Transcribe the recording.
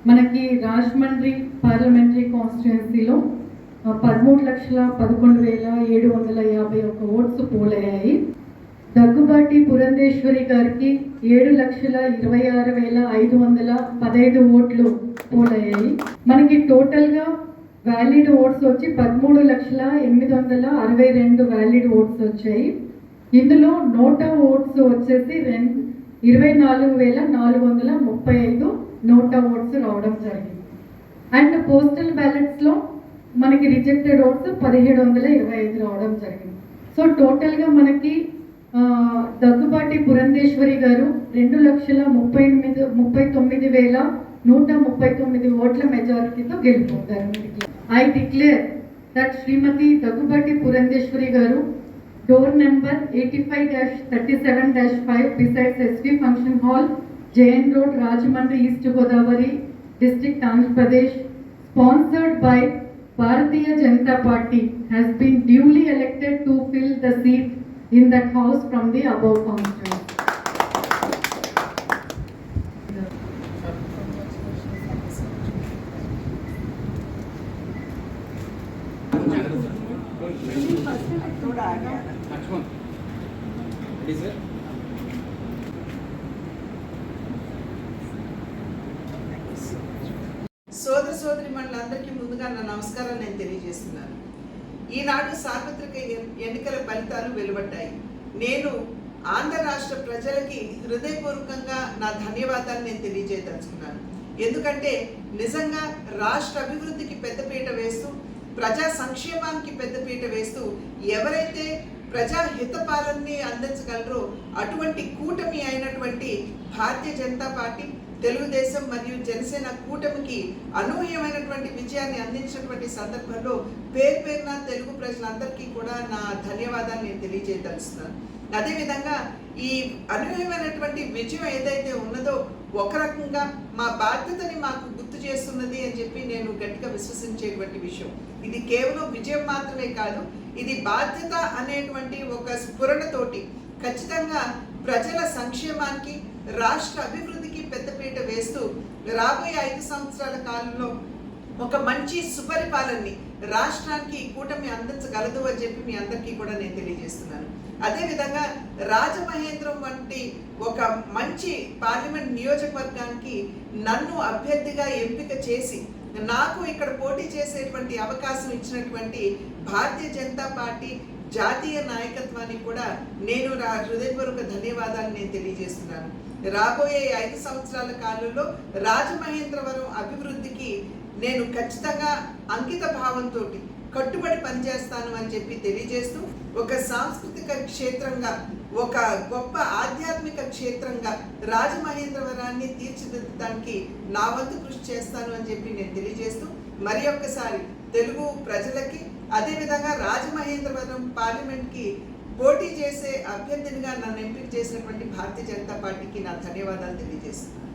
మనకి Rajahmundry parliamentary కాన్స్టిట్యుయెన్సీలో 13,11,751 oats పోలయ్యాయి. Daggubati Purandeswari గారికి 7,26,515 ఓట్లు పోలయ్యాయి. మనకి టోటల్గా వ్యాలిడ్ ఓట్స్ వచ్చి 13,862 వ్యాలిడ్ ఓట్స్ వచ్చాయి. ఇందులో నోటా ఓట్స్ వచ్చేసి 24,435 నోటా ఓట్స్ రావడం జరిగింది. అండ్ పోస్టల్ బ్యాలెట్స్లో మనకి రిజెక్టెడ్ ఓట్స్ 1,725 రావడం జరిగింది. సో టోటల్గా మనకి దగ్గుబాటి పురంధేశ్వరి గారు 2,39,139 ఓట్ల మెజారిటీతో గెలుపొందారు. ఐ డిక్లేర్ దట్ శ్రీమతి దగ్గుబాటి పురంధేశ్వరి గారు door number 85-37-5 beside SV Function Hall, JN Road, Rajahmundry, East Godavari District, Andhra Pradesh, sponsored by Bharatiya Janata Party, has been duly elected to fill the seat in that house from the above constituency. సోదర సోదరి మండలందరికీ ముందుగా నా నమస్కారాలు నేను తెలియజేస్తున్నాను. ఈనాడు సార్వత్రిక ఎన్నికల ఫలితాలు వెలువడ్డాయి. నేను ఆంధ్ర రాష్ట్ర ప్రజలకి హృదయపూర్వకంగా నా ధన్యవాదాలు నేను తెలియజేయదలుచుకున్నాను. ఎందుకంటే నిజంగా రాష్ట్ర అభివృద్ధికి పెద్దపీట వేస్తూ, ప్రజా సంక్షేమానికి పెద్దపీట వేస్తూ ఎవరైతే ప్రజా హితపాలనని అందించగలరో అటువంటి కూటమి అయినటువంటి భారతీయ జనతా పార్టీ, తెలుగుదేశం మరియు జనసేన కూటమికి అనూహ్యమైనటువంటి విజయాన్ని అందించినటువంటి సందర్భంలో పేరున తెలుగు ప్రజలందరికీ కూడా నా ధన్యవాదాలు నేను తెలియజేయదలుస్తున్నాను. అదేవిధంగా ఈ అనూహ్యమైనటువంటి విజయం ఏదైతే ఉన్నదో ఒక రకంగా మా బాధ్యతని మాకు గుర్తు చేస్తున్నది అని చెప్పి నేను గట్టిగా విశ్వసించేటువంటి విషయం. ఇది కేవలం విజయం మాత్రమే కాదు, ఇది బాధ్యత అనేటువంటి ఒక స్ఫురణతోటి ఖచ్చితంగా ప్రజల సంక్షేమానికి, రాష్ట్ర అభివృద్ధికి పెద్దపీట వేస్తూ రాబోయే 5 సంవత్సరాల కాలంలో ఒక మంచి సుపరిపాలనని రాష్ట్రానికి కూటమి అందించగలదు అని చెప్పి మీ అందరికీ కూడా నేను తెలియజేస్తున్నాను. అదేవిధంగా రాజమహేంద్రం వంటి ఒక మంచి పార్లమెంట్ నియోజకవర్గానికి నన్ను అభ్యర్థిగా ఎంపిక చేసి నాకు ఇక్కడ పోటీ చేసేటువంటి అవకాశం ఇచ్చినటువంటి భారతీయ జనతా పార్టీ జాతీయ నాయకత్వానికి కూడా నేను హృదయపూర్వక ధన్యవాదాలు నేను తెలియజేస్తున్నాను. రాబోయే 5 సంవత్సరాల కాలంలో రాజమహేంద్రవరం అభివృద్ధికి నేను ఖచ్చితంగా అంకిత భావంతో కట్టుబడి పనిచేస్తాను అని చెప్పి తెలియజేస్తూ, ఒక సాంస్కృతిక క్షేత్రంగా, ఒక గొప్ప ఆధ్యాత్మిక క్షేత్రంగా రాజమహేంద్రవరాన్ని తీర్చిదిద్దడానికి నా వంతు కృషి చేస్తాను అని చెప్పి నేను తెలియజేస్తూ, మరి ఒక్కసారి తెలుగు ప్రజలకి, అదేవిధంగా రాజమహేంద్రవరం పార్లమెంట్కి పోటీ చేసే అభ్యర్థినిగా నన్ను ఎంపిక చేసినటువంటి భారతీయ జనతా పార్టీకి నా ధన్యవాదాలు తెలియజేస్తున్నాను.